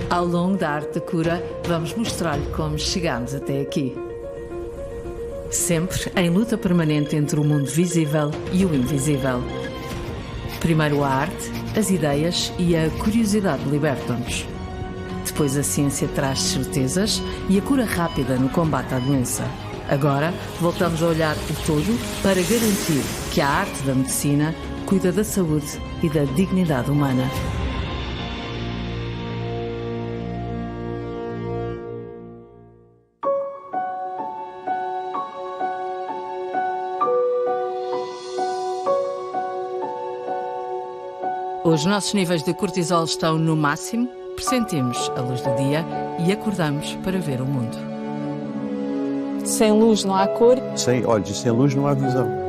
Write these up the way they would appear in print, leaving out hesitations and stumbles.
Ao longo da arte da cura, vamos mostrar-lhe como chegamos até aqui. Sempre em luta permanente entre o mundo visível e o invisível. Primeiro a arte, as ideias e a curiosidade libertam-nos. Depois a ciência traz certezas e a cura rápida no combate à doença. Agora voltamos a olhar o todo para garantir que a arte da medicina cuida da saúde e da dignidade humana. Os nossos níveis de cortisol estão no máximo, pressentimos a luz do dia e acordamos para ver o mundo. Sem luz não há cor. Sem olhos e sem luz não há visão.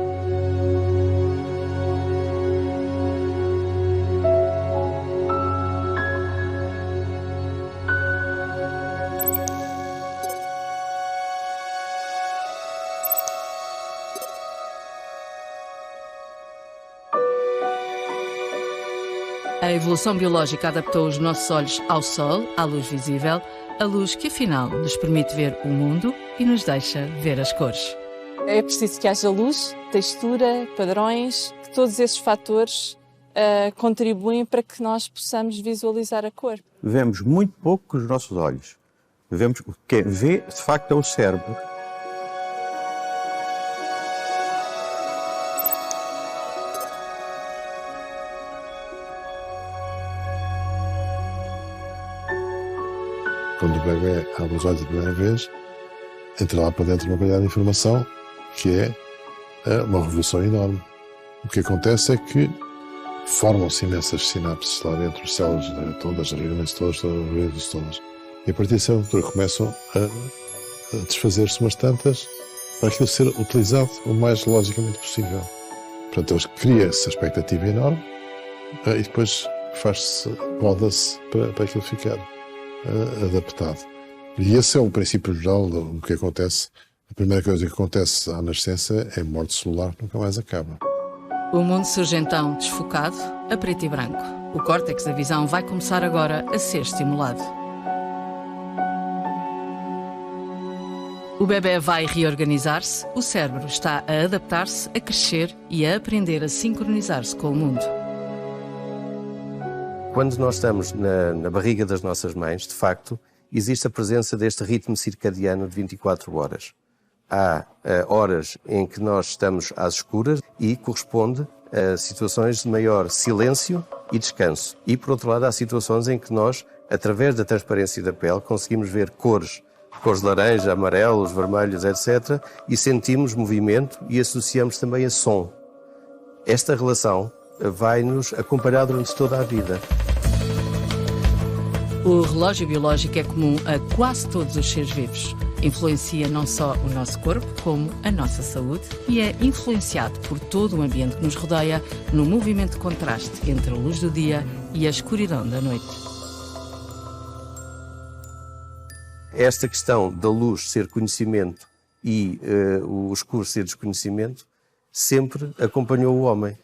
A evolução biológica adaptou os nossos olhos ao sol, à luz visível, a luz que afinal nos permite ver o mundo e nos deixa ver as cores. É preciso que haja luz, textura, padrões, que todos esses fatores contribuem para que nós possamos visualizar a cor. Vemos muito pouco com os nossos olhos. Vemos o que vê, de facto, é o cérebro. Quando o bebê abre os olhos a primeira vez, entra lá para dentro uma quantidade de informação que é uma revolução enorme. O que acontece é que formam-se imensas sinapses lá dentro, as células todas, as ligações todas, as redes todas. E a partir dessa altura começam a desfazer-se umas tantas para aquilo ser utilizado o mais logicamente possível. Portanto, eles criam essa expectativa enorme e depois poda-se para aquilo ficar adaptado. E esse é o princípio geral do que acontece. A primeira coisa que acontece à nascença é a morte celular, que nunca mais acaba. O mundo surge então desfocado, a preto e branco. O córtex da visão vai começar agora a ser estimulado. O bebê vai reorganizar-se, o cérebro está a adaptar-se, a crescer e a aprender a sincronizar-se com o mundo. Quando nós estamos na barriga das nossas mães, de facto, existe a presença deste ritmo circadiano de 24 horas. Há horas em que nós estamos às escuras e corresponde a situações de maior silêncio e descanso. E, por outro lado, há situações em que nós, através da transparência da pele, conseguimos ver cores de laranja, amarelos, vermelhos, etc. e sentimos movimento e associamos também a som. Esta relação vai nos acompanhar durante toda a vida. O relógio biológico é comum a quase todos os seres vivos. Influencia não só o nosso corpo, como a nossa saúde e é influenciado por todo o ambiente que nos rodeia no movimento de contraste entre a luz do dia e a escuridão da noite. Esta questão da luz ser conhecimento e o escuro ser desconhecimento sempre acompanhou o homem.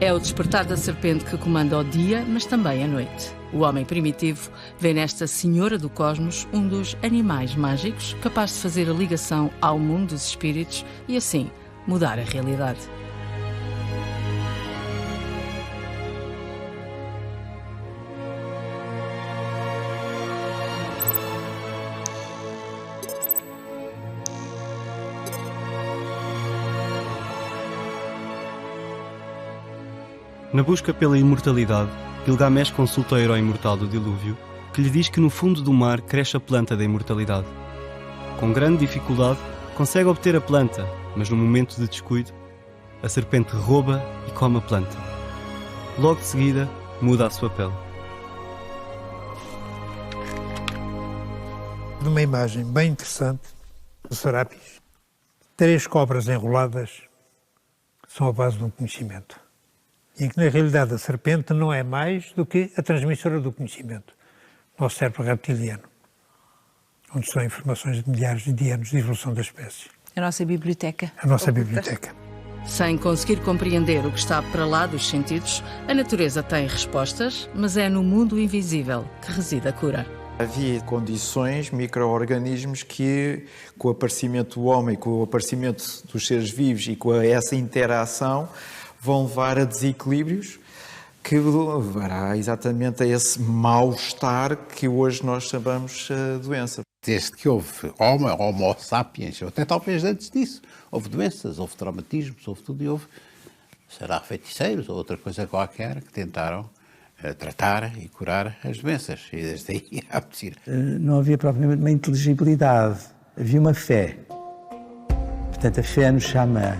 É o despertar da serpente que comanda o dia, mas também a noite. O homem primitivo vê nesta senhora do cosmos um dos animais mágicos capaz de fazer a ligação ao mundo dos espíritos e, assim, mudar a realidade. Na busca pela imortalidade, Gilgamesh consulta o herói imortal do dilúvio, que lhe diz que no fundo do mar cresce a planta da imortalidade. Com grande dificuldade, consegue obter a planta, mas no momento de descuido, a serpente rouba e come a planta. Logo de seguida, muda a sua pele. Numa imagem bem interessante do Serapis, 3 cobras enroladas são a base de um conhecimento. Em que, na realidade, a serpente não é mais do que a transmissora do conhecimento, nosso cérebro reptiliano. onde estão informações de milhares de anos de evolução das espécies. A nossa biblioteca. A nossa biblioteca. Sem conseguir compreender o que está para lá dos sentidos, a natureza tem respostas, mas é no mundo invisível que reside a cura. Havia condições, micro-organismos que, com o aparecimento do homem, com o aparecimento dos seres vivos e com essa interação, vão levar a desequilíbrios que levará exatamente a esse mal-estar que hoje nós chamamos doença. Desde que houve Homo sapiens, ou até talvez antes disso, houve doenças, houve traumatismos, houve tudo e houve, será feiticeiros ou outra coisa qualquer que tentaram tratar e curar as doenças. E desde aí há de não havia propriamente uma inteligibilidade, havia uma fé. Portanto, a fé no xamã,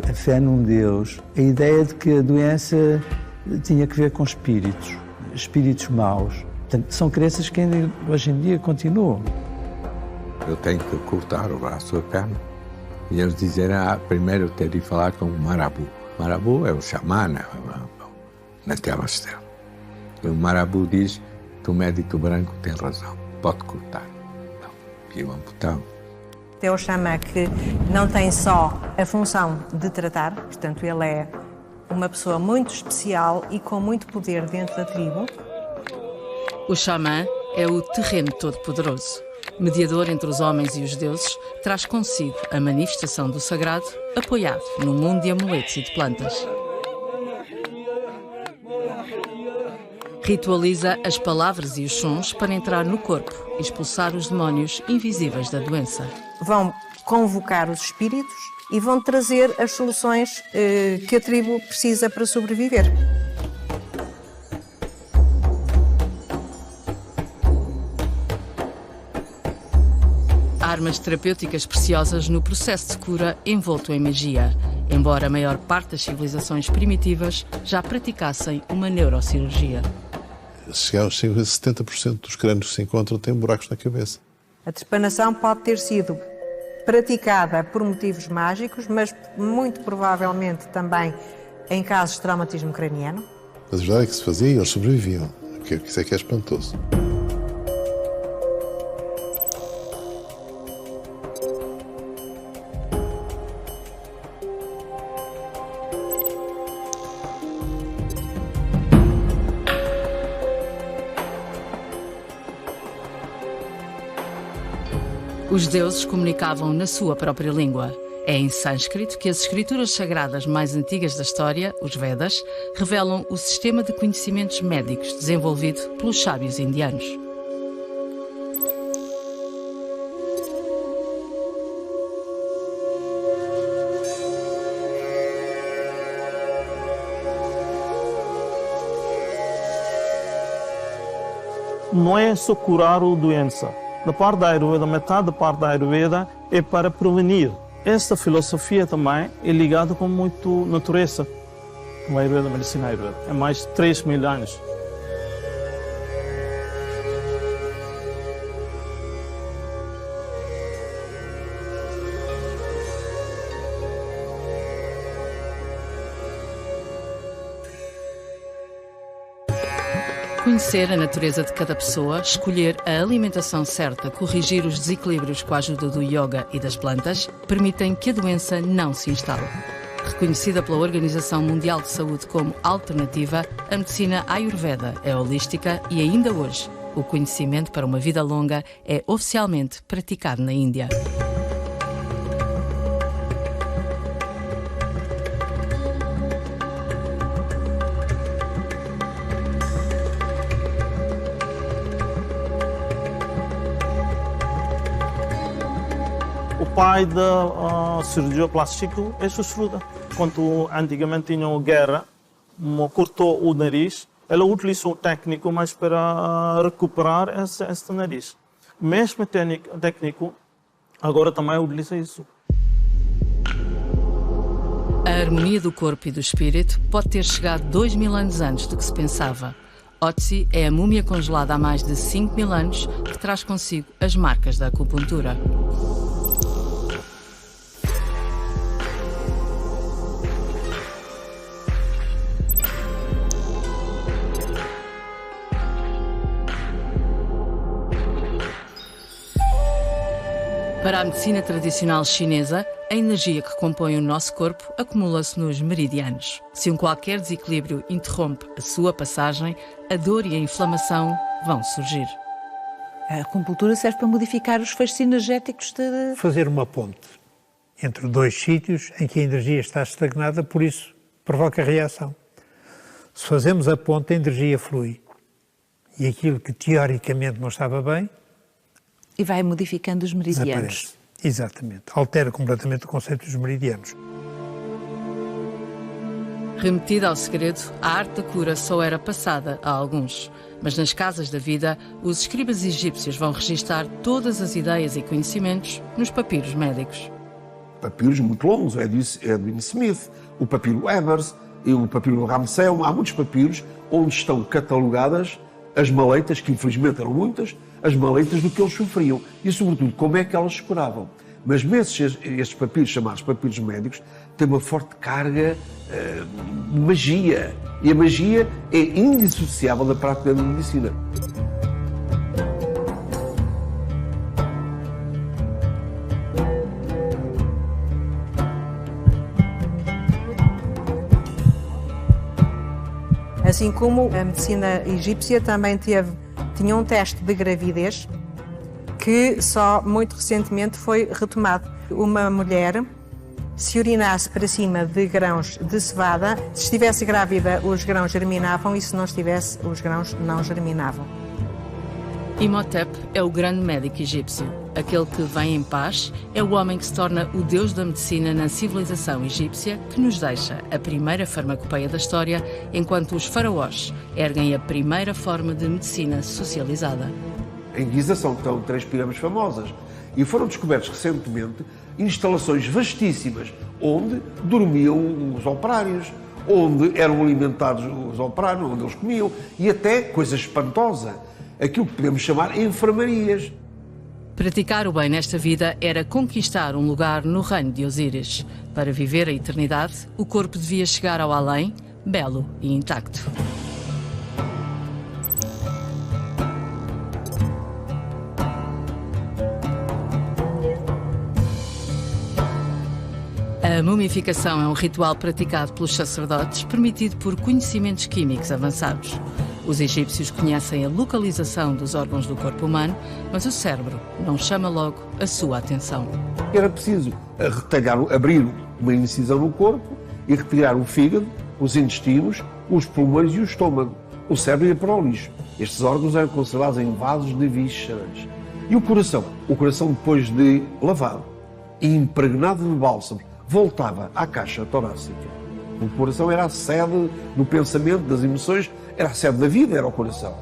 a fé num Deus, a ideia de que a doença tinha que ver com espíritos maus. Portanto, são crenças que ainda hoje em dia continuam. Eu tenho que cortar o braço, a perna, e eles dizem, primeiro eu tenho de falar com o marabu. Marabu é o xamã naquela estela. E o marabu diz que o médico branco tem razão, pode cortar. Então, e o amputão. É o xamã que não tem só a função de tratar, portanto ele é uma pessoa muito especial e com muito poder dentro da tribo. O xamã é o terreno todo-poderoso. Mediador entre os homens e os deuses, traz consigo a manifestação do sagrado, apoiado no mundo de amuletos e de plantas. Ritualiza as palavras e os sons para entrar no corpo e expulsar os demónios invisíveis da doença. Vão convocar os espíritos e vão trazer as soluções que a tribo precisa para sobreviver. Armas terapêuticas preciosas no processo de cura envolto em magia, embora a maior parte das civilizações primitivas já praticassem uma neurocirurgia. Chegamos a 70% dos crânios que se encontram têm buracos na cabeça. A trepanação pode ter sido praticada por motivos mágicos, mas muito provavelmente também em casos de traumatismo craniano. Mas a verdade é que se fazia e eles sobreviviam, o que isso é que é espantoso. Os deuses comunicavam na sua própria língua. É em sânscrito que as escrituras sagradas mais antigas da história, os Vedas, revelam o sistema de conhecimentos médicos desenvolvido pelos sábios indianos. Não é só curar a doença. Da parte da Ayurveda, metade da parte da Ayurveda é para prevenir. Esta filosofia também é ligada com muito natureza. A Ayurveda, a medicina Ayurveda. É mais de 3.000 anos. Conhecer a natureza de cada pessoa, escolher a alimentação certa, corrigir os desequilíbrios com a ajuda do yoga e das plantas, permitem que a doença não se instale. Reconhecida pela Organização Mundial de Saúde como alternativa, a medicina Ayurveda é holística e ainda hoje o conhecimento para uma vida longa é oficialmente praticado na Índia. O pai da cirurgia plástica é Sushruta. Quando antigamente tinham guerra, cortou o nariz, ela utilizou o técnico mais para recuperar esse nariz. Mesmo técnico, agora também utiliza isso. A harmonia do corpo e do espírito pode ter chegado 2.000 anos antes do que se pensava. Otzi é a múmia congelada há mais de 5.000 anos que traz consigo as marcas da acupuntura. Para a medicina tradicional chinesa, a energia que compõe o nosso corpo acumula-se nos meridianos. Se um qualquer desequilíbrio interrompe a sua passagem, a dor e a inflamação vão surgir. A acupuntura serve para modificar os feixes energéticos de... Fazer uma ponte entre dois sítios em que a energia está estagnada, por isso provoca reação. Se fazemos a ponte, a energia flui. E aquilo que teoricamente não estava bem... E vai modificando os meridianos. Desaparece. Exatamente. Altera completamente o conceito dos meridianos. Remetida ao segredo, a arte da cura só era passada a alguns. Mas nas casas da vida, os escribas egípcios vão registar todas as ideias e conhecimentos nos papiros médicos. Papiros muito longos, Edwin Smith, o papiro Evers, e o papiro Ramsel. Há muitos papiros onde estão catalogadas as maleitas, que infelizmente eram muitas, as maleitas do que eles sofriam e, sobretudo, como é que elas se curavam. Mas mesmo estes papiros, chamados papiros médicos, têm uma forte carga de magia. E a magia é indissociável da prática da medicina. Assim como a medicina egípcia também tinha um teste de gravidez que só muito recentemente foi retomado. Uma mulher, se urinasse para cima de grãos de cevada, se estivesse grávida, os grãos germinavam e se não estivesse, os grãos não germinavam. Imhotep é o grande médico egípcio. Aquele que vem em paz é o homem que se torna o deus da medicina na civilização egípcia, que nos deixa a primeira farmacopeia da história, enquanto os faraós erguem a primeira forma de medicina socializada. Em Giza estão 3 pirâmides famosas e foram descobertas recentemente instalações vastíssimas onde dormiam os operários, onde eram alimentados os operários, onde eles comiam e até, coisa espantosa, aquilo que podemos chamar enfermarias. Praticar o bem nesta vida era conquistar um lugar no reino de Osíris. Para viver a eternidade, o corpo devia chegar ao além, belo e intacto. A mumificação é um ritual praticado pelos sacerdotes, permitido por conhecimentos químicos avançados. Os egípcios conhecem a localização dos órgãos do corpo humano, mas o cérebro não chama logo a sua atenção. Era preciso abrir uma incisão no corpo e retirar o fígado, os intestinos, os pulmões e o estômago. O cérebro ia para o lixo. Estes órgãos eram conservados em vasos de vísceras. E o coração? O coração, depois de lavado e impregnado de bálsamos, voltava à caixa torácica. O coração era a sede do pensamento, das emoções, era a sede da vida, era o coração.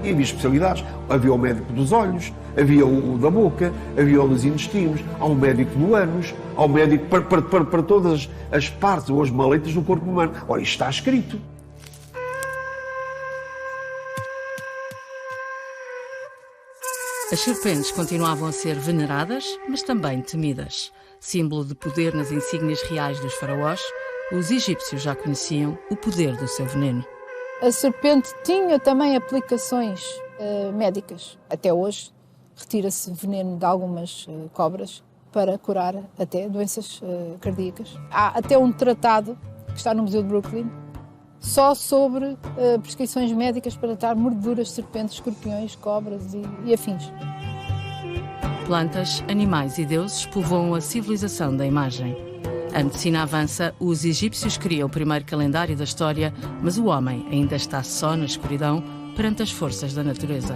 E havia especialidades. Havia o médico dos olhos, havia o da boca, havia o dos intestinos, há um médico do ânus, há um médico para todas as partes ou as maleitas do corpo humano. Ora, isto está escrito. As serpentes continuavam a ser veneradas, mas também temidas. Símbolo de poder nas insígnias reais dos faraós, os egípcios já conheciam o poder do seu veneno. A serpente tinha também aplicações médicas. Até hoje, retira-se veneno de algumas cobras para curar até doenças cardíacas. Há até um tratado que está no Museu de Brooklyn só sobre prescrições médicas para tratar mordeduras de serpentes, escorpiões, cobras e afins. Plantas, animais e deuses povoam a civilização da imagem. A medicina avança, os egípcios criam o primeiro calendário da história, mas o homem ainda está só na escuridão perante as forças da natureza.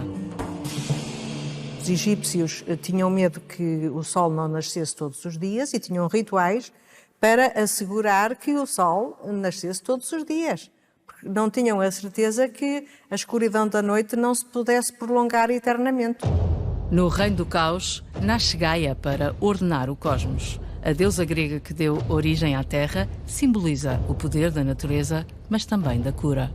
Os egípcios tinham medo que o sol não nascesse todos os dias e tinham rituais para assegurar que o sol nascesse todos os dias. Porque não tinham a certeza que a escuridão da noite não se pudesse prolongar eternamente. No reino do caos, nasce Gaia para ordenar o cosmos. A deusa grega que deu origem à Terra simboliza o poder da natureza, mas também da cura.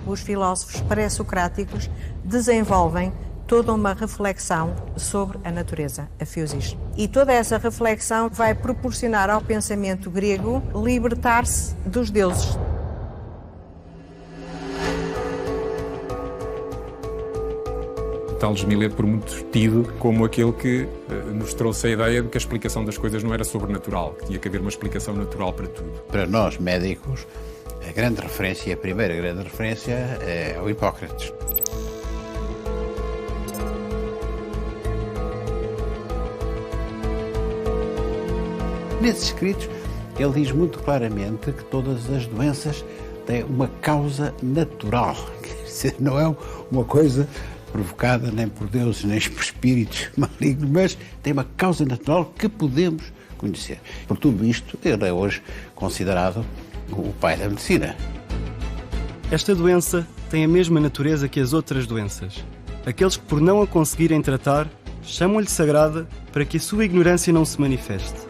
Os filósofos pré-socráticos desenvolvem toda uma reflexão sobre a natureza, a physis. E toda essa reflexão vai proporcionar ao pensamento grego libertar-se dos deuses. Tales de Mileto, por muito tido como aquele que nos trouxe a ideia de que a explicação das coisas não era sobrenatural, que tinha que haver uma explicação natural para tudo. Para nós, médicos, a grande referência, a primeira grande referência é o Hipócrates. Nesses escritos, ele diz muito claramente que todas as doenças têm uma causa natural. Quer dizer, não é uma coisa provocada nem por deuses, nem por espíritos malignos, mas tem uma causa natural que podemos conhecer. Por tudo isto, ele é hoje considerado o pai da medicina. Esta doença tem a mesma natureza que as outras doenças. Aqueles que, por não a conseguirem tratar, chamam-lhe sagrada para que a sua ignorância não se manifeste.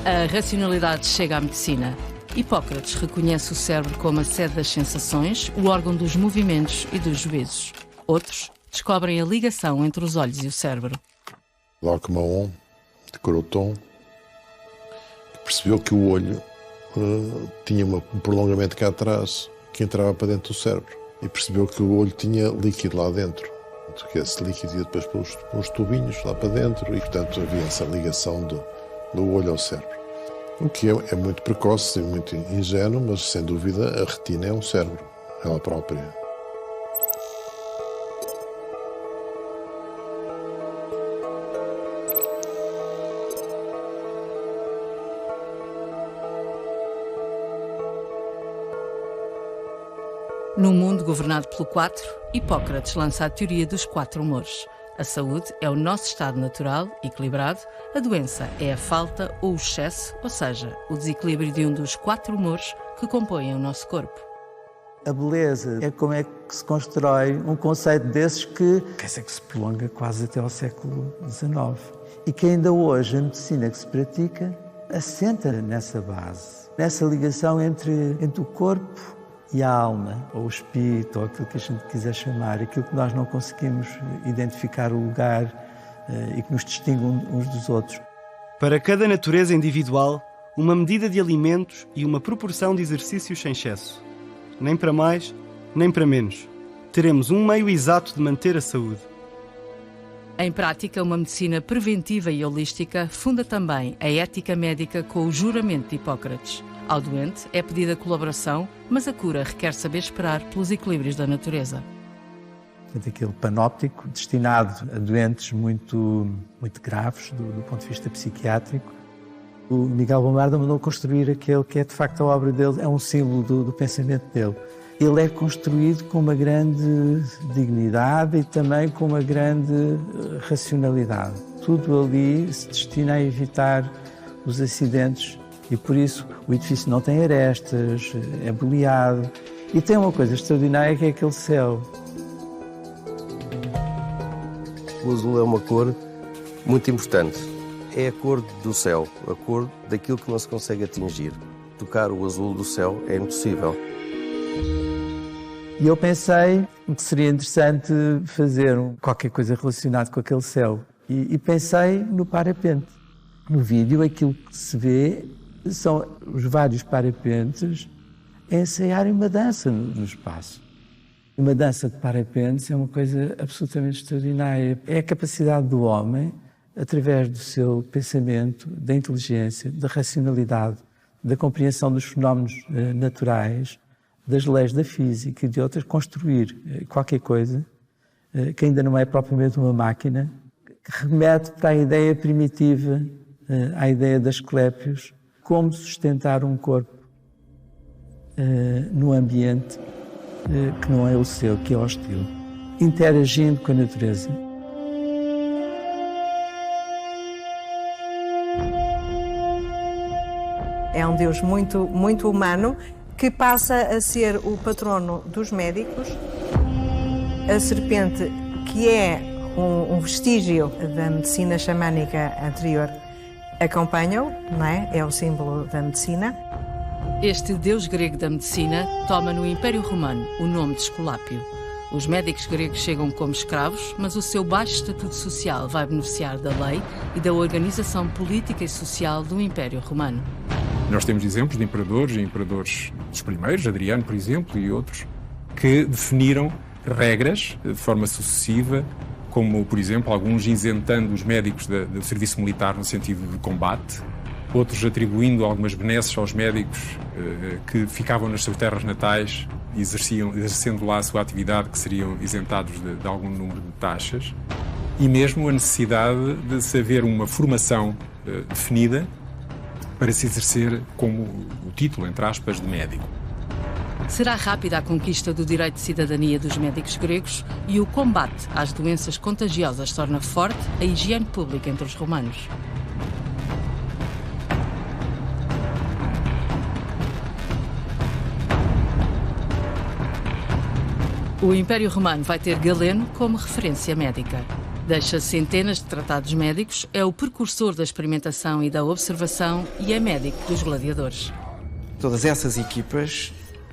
A racionalidade chega à medicina. Hipócrates reconhece o cérebro como a sede das sensações, o órgão dos movimentos e dos juízos. Outros descobrem a ligação entre os olhos e o cérebro. Laocoon, de Croton, percebeu que o olho tinha um prolongamento cá atrás que entrava para dentro do cérebro e percebeu que o olho tinha líquido lá dentro, que esse líquido ia depois pelos tubinhos lá para dentro e, portanto, havia essa ligação do olho ao cérebro. O que é muito precoce e muito ingênuo, mas sem dúvida a retina é um cérebro, ela própria. No mundo governado pelo 4, Hipócrates lança a teoria dos 4 humores. A saúde é o nosso estado natural, equilibrado. A doença é a falta ou o excesso, ou seja, o desequilíbrio de um dos 4 humores que compõem o nosso corpo. A beleza é como é que se constrói um conceito desses que se prolonga quase até ao século XIX. E que ainda hoje a medicina que se pratica assenta nessa base, nessa ligação entre o corpo e a alma, ou o espírito, ou aquilo que a gente quiser chamar, aquilo que nós não conseguimos identificar o lugar e que nos distingue uns dos outros. Para cada natureza individual, uma medida de alimentos e uma proporção de exercícios sem excesso. Nem para mais, nem para menos. Teremos um meio exato de manter a saúde. Em prática, uma medicina preventiva e holística funda também a ética médica com o juramento de Hipócrates. Ao doente é pedida colaboração, mas a cura requer saber esperar pelos equilíbrios da natureza. Aquele panóptico destinado a doentes muito graves do ponto de vista psiquiátrico. O Miguel Bombarda mandou construir aquele que é de facto a obra dele, é um símbolo do pensamento dele. Ele é construído com uma grande dignidade e também com uma grande racionalidade. Tudo ali se destina a evitar os acidentes. E por isso o edifício não tem arestas, é boleado. E tem uma coisa extraordinária que é aquele céu. O azul é uma cor muito importante. É a cor do céu, a cor daquilo que não se consegue atingir. Tocar o azul do céu é impossível. E eu pensei que seria interessante fazer qualquer coisa relacionada com aquele céu. E pensei no parapente. No vídeo aquilo que se vê são os vários parapentes a ensaiarem uma dança no espaço. Uma dança de parapentes é uma coisa absolutamente extraordinária. É a capacidade do homem, através do seu pensamento, da inteligência, da racionalidade, da compreensão dos fenómenos naturais, das leis da física e de outras, construir qualquer coisa que ainda não é propriamente uma máquina, que remete para a ideia primitiva, à ideia das Asclépios, como sustentar um corpo num ambiente que não é o seu, que é hostil, interagindo com a natureza. É um Deus muito humano que passa a ser o patrono dos médicos. A serpente, que é um vestígio da medicina xamânica anterior, acompanha-o, não é? É o símbolo da medicina. Este deus grego da medicina toma no Império Romano o nome de Esculápio. Os médicos gregos chegam como escravos, mas o seu baixo estatuto social vai beneficiar da lei e da organização política e social do Império Romano. Nós temos exemplos de imperadores, e imperadores dos primeiros, Adriano, por exemplo, e outros, que definiram regras de forma sucessiva, como, por exemplo, alguns isentando os médicos do serviço militar no sentido de combate, outros atribuindo algumas benesses aos médicos que ficavam nas suas terras natais e exercendo lá a sua atividade, que seriam isentados de algum número de taxas, e mesmo a necessidade de se haver uma formação definida para se exercer como o título, entre aspas, de médico. Será rápida a conquista do direito de cidadania dos médicos gregos e o combate às doenças contagiosas torna forte a higiene pública entre os romanos. O Império Romano vai ter Galeno como referência médica. Deixa centenas de tratados médicos, é o precursor da experimentação e da observação e é médico dos gladiadores. Todas essas equipas,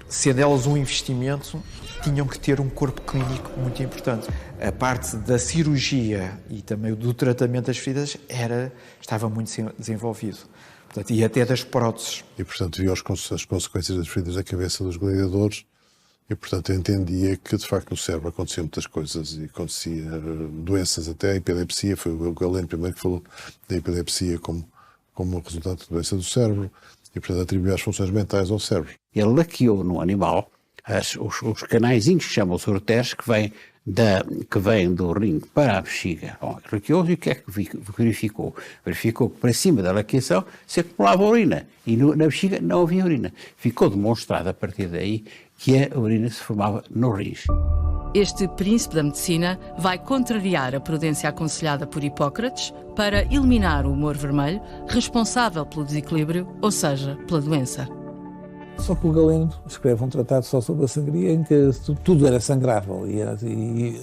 sendo elas um investimento, tinham que ter um corpo clínico muito importante. A parte da cirurgia e também do tratamento das feridas estava muito desenvolvido. Portanto, e até das próteses. E, portanto, viu as consequências das feridas da cabeça dos gladiadores e, portanto, entendia que, de facto, no cérebro aconteciam muitas coisas e acontecia doenças, até a epilepsia. Foi o Galeno primeiro que falou da epilepsia como resultado de doença do cérebro e, portanto, atribuiu as funções mentais ao cérebro. Ele laqueou no animal os canaizinhos que chamam-se ureteres, que vêm do rim para a bexiga. Bom, laqueou e o que é que verificou? Verificou que para cima da laqueação se acumulava urina e na bexiga não havia urina. Ficou demonstrado a partir daí que a urina se formava no rins. Este príncipe da medicina vai contrariar a prudência aconselhada por Hipócrates para eliminar o humor vermelho, responsável pelo desequilíbrio, ou seja, pela doença. Só que o Galeno escreve um tratado só sobre a sangria em que tudo era sangrável e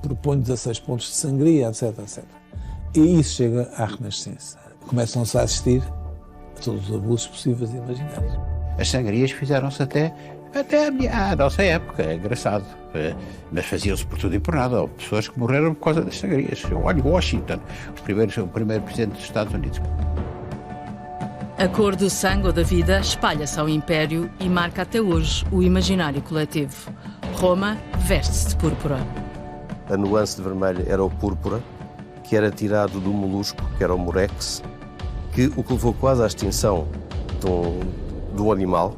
propõe 16 pontos de sangria, etc, etc. E isso chega à Renascença. Começam-se a assistir a todos os abusos possíveis e imaginários. As sangrias fizeram-se até à nossa época, é engraçado. Mas faziam-se por tudo e por nada. Houve pessoas que morreram por causa das sangrias. Olha, Washington, o primeiro presidente dos Estados Unidos. A cor do sangue ou da vida espalha-se ao Império e marca até hoje o imaginário coletivo. Roma veste-se de púrpura. A nuance de vermelho era o púrpura, que era tirado do molusco, que era o murex, o que levou quase à extinção de um animal.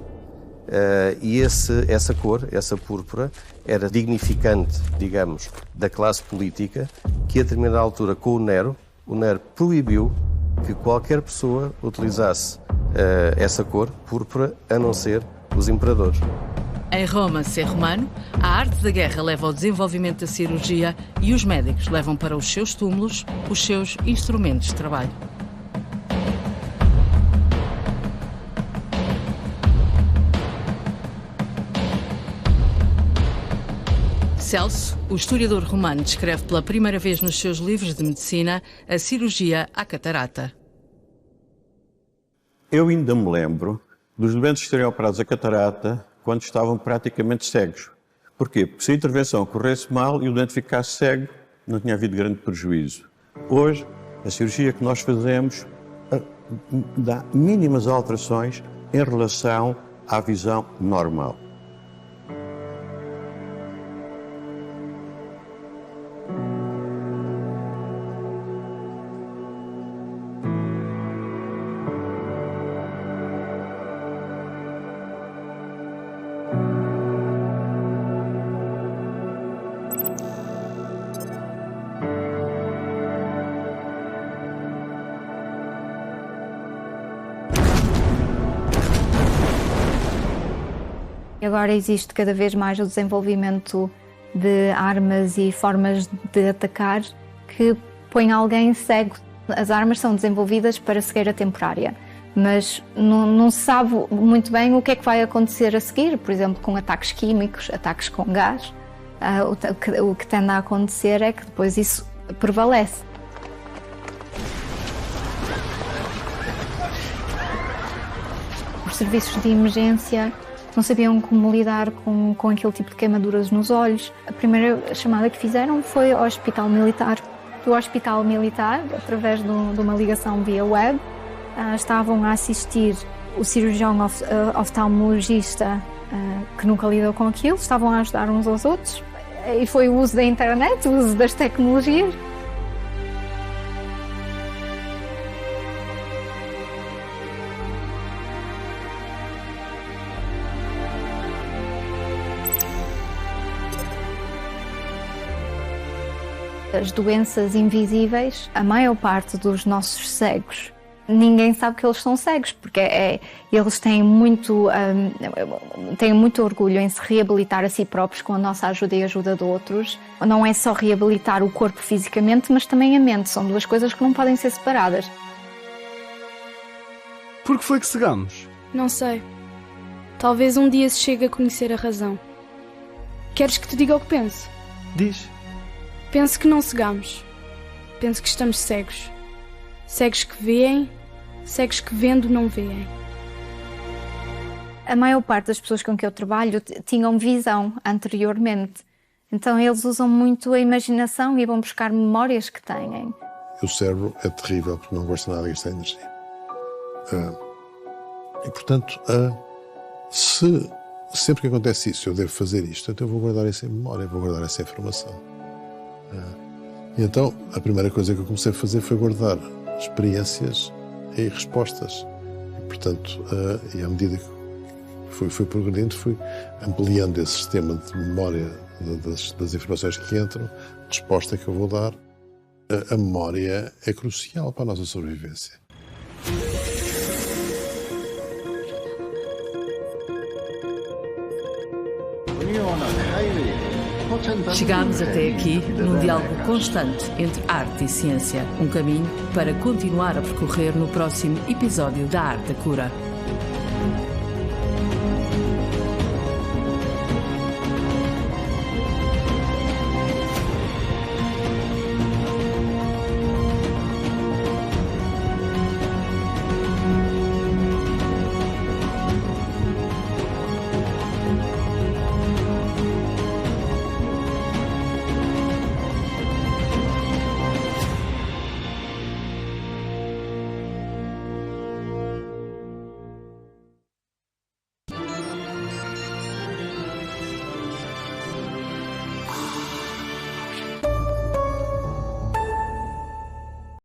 E essa cor, essa púrpura, era dignificante, digamos, da classe política, que a determinada altura, com o Nero proibiu que qualquer pessoa utilizasse essa cor, púrpura, a não ser os imperadores. Em Roma, ser romano, a arte da guerra leva ao desenvolvimento da cirurgia e os médicos levam para os seus túmulos os seus instrumentos de trabalho. Celso, o historiador romano, descreve pela primeira vez nos seus livros de medicina a cirurgia à catarata. Eu ainda me lembro dos doentes serem operados à catarata quando estavam praticamente cegos. Porquê? Porque se a intervenção corresse mal e o doente ficasse cego, não tinha havido grande prejuízo. Hoje, a cirurgia que nós fazemos dá mínimas alterações em relação à visão normal. Agora existe cada vez mais o desenvolvimento de armas e formas de atacar que põem alguém cego. As armas são desenvolvidas para cegueira temporária, mas não se sabe muito bem o que é que vai acontecer a seguir, por exemplo, com ataques químicos, ataques com gás. O que tende a acontecer é que depois isso prevalece. Os serviços de emergência não sabiam como lidar com aquele tipo de queimaduras nos olhos. A primeira chamada que fizeram foi ao Hospital Militar. Do Hospital Militar, através de uma ligação via web, estavam a assistir o cirurgião oftalmologista que nunca lidou com aquilo, estavam a ajudar uns aos outros. E foi o uso da internet, o uso das tecnologias. As doenças invisíveis, a maior parte dos nossos cegos, ninguém sabe que eles são cegos, porque eles têm muito orgulho em se reabilitar a si próprios com a nossa ajuda e a ajuda de outros. Não é só reabilitar o corpo fisicamente, mas também a mente. São duas coisas que não podem ser separadas. Por que foi que cegamos? Não sei. Talvez um dia se chegue a conhecer a razão. Queres que te diga o que penso? Diz. Penso que não cegamos. Penso que estamos cegos. Cegos que veem, cegos que vendo não veem. A maior parte das pessoas com que eu trabalho tinham visão anteriormente. Então eles usam muito a imaginação e vão buscar memórias que têm. O cérebro é terrível porque não gosta nada de gastar energia. E portanto, sempre que acontece isso, eu devo fazer isto, então eu vou guardar isso em memória, vou guardar essa informação. E então, a primeira coisa que eu comecei a fazer foi guardar experiências e respostas. E, portanto, e à medida que fui progredindo, fui ampliando esse sistema de memória das informações que entram, a resposta que eu vou dar. A memória é crucial para a nossa sobrevivência. Chegámos até aqui num diálogo constante entre arte e ciência. Um caminho para continuar a percorrer no próximo episódio da Arte da Cura.